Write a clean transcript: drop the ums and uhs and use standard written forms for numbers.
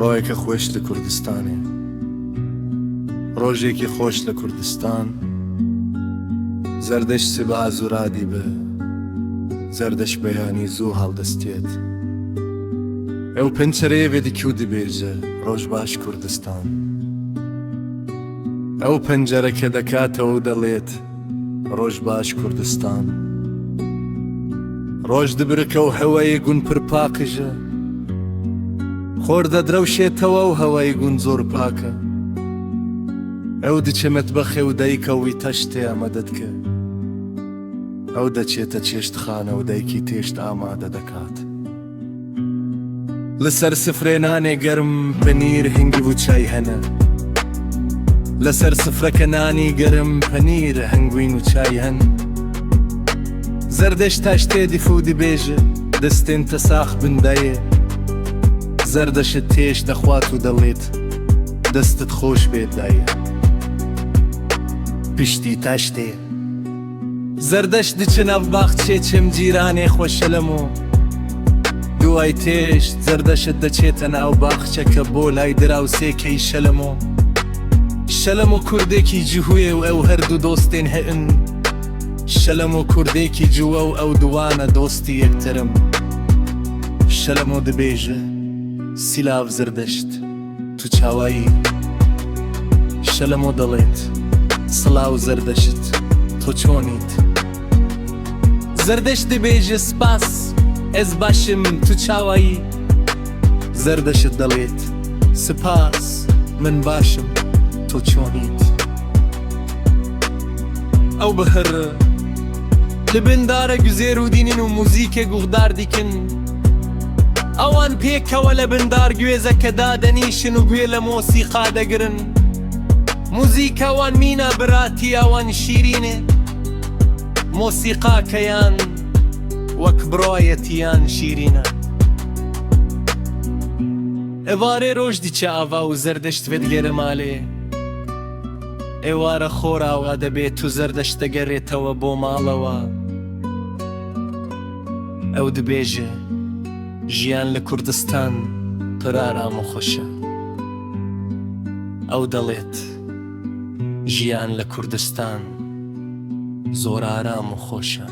ڕۆیەکە خۆش لە کوردستانێ، ڕۆژێکی خۆش لە کوردستان، زەردەش سبە ئازورادی بە زەردەش بەیانی زوو هەڵدەستێت. ئەو پەنچەرەیە بێدیکی و دەبێژە ڕۆژ باش کوردستان. ئەو پەنجەرە کە دەکاتەوە و دەڵێت ڕۆژ باش کوردستان. ڕۆژ دبرکە و هەوای گون پر پاکژە، خۆر دەدرەوشێتەوە و هەوای گون زۆر پاکە. ئەو دچێمەت بەخێ و دایکە وی تەشتێ ئەمەدەدکە، ئەو دەچێتە چێشتخانە و دایکی تێشت ئامادە دەکات. لەسەر سفرێنانێ گەرم پەنیر هەنگی و چای هەنە، لەسەر سفرەکە نانی گەرم پەنیر هەنگوین و چای هەن. زەردەش تاشتێ دیفو دبێژە دەستێن تە ساخ بندایە، زەردەشت تێش دەخوات و دەڵێت دەستت خۆش بێت دایە. پشتی تاشتێ زەردەش دچنە باخچێ چێم جیرانێ خۆشەلەمۆ، دوای تێشت زەردەشت دەچێتە ناو باخچەکە بۆ لای دراوسێکەی شەلەمۆ. شەلەم و کوردێکی جوهوێ و ئەو هەردوو دۆستێن هەئن، شەلەم و کوردێکی جووە و ئەو دوانە دۆستی یەکترم. شەلەم و دەبێژە سیلاو زەردەشت تو چاوایی، شەلەم و دەڵێت سڵاو زەردەشت تۆ چۆنیت. زەردەشت دەبێژە سپاس ئەز باشم تو چاوایی، زەردەشت دەڵێت سپاس من باشم تۆ چۆنیت. ئەو بەهرە لە بندارە گوزێر و دینین و موزیکێ گوغدار دیکن، ئەوان پێکەوە لە بندار گوێزەکە دادەنیشن و گوێ لە مۆسیقا دەگرن. موزیکەوان مینە براتی ئەوان شیرینێ، مۆسیقاکەیان وەک بڕایەتیان شیرینە. ئێوارێ ڕۆژ دیچە ئاوا و زەردەشت بێت لێرە مالێ، ئێوارە خۆراوە دەبێت و زەردەشت دەگەڕێتەوە بۆ ماڵەوە. ئەو دەبێژە ژیان لە کوردستان پڕ ئارام و خۆشە، ئەو دەڵێت ژیان لە کوردستان زۆر ئارام و خۆشە.